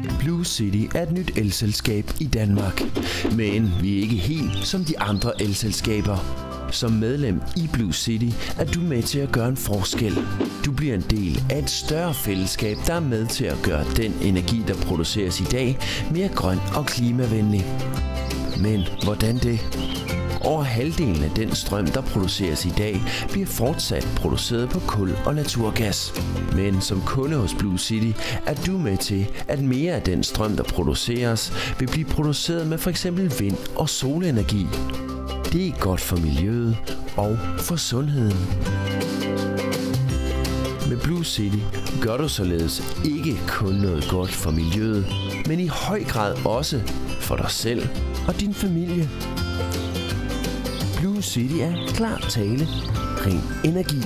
Blue City er et nyt elselskab i Danmark, men vi er ikke helt som de andre elselskaber. Som medlem i Blue City er du med til at gøre en forskel. Du bliver en del af et større fællesskab, der er med til at gøre den energi, der produceres i dag, mere grøn og klimavenlig. Men hvordan det? Over halvdelen af den strøm, der produceres i dag, bliver fortsat produceret på kul og naturgas. Men som kunde hos Blue City er du med til, at mere af den strøm, der produceres, vil blive produceret med f.eks. vind- og solenergi. Det er godt for miljøet og for sundheden. Med Blue City gør du således ikke kun noget godt for miljøet, men i høj grad også for dig selv og din familie. Blue City er klar tale, ren energi.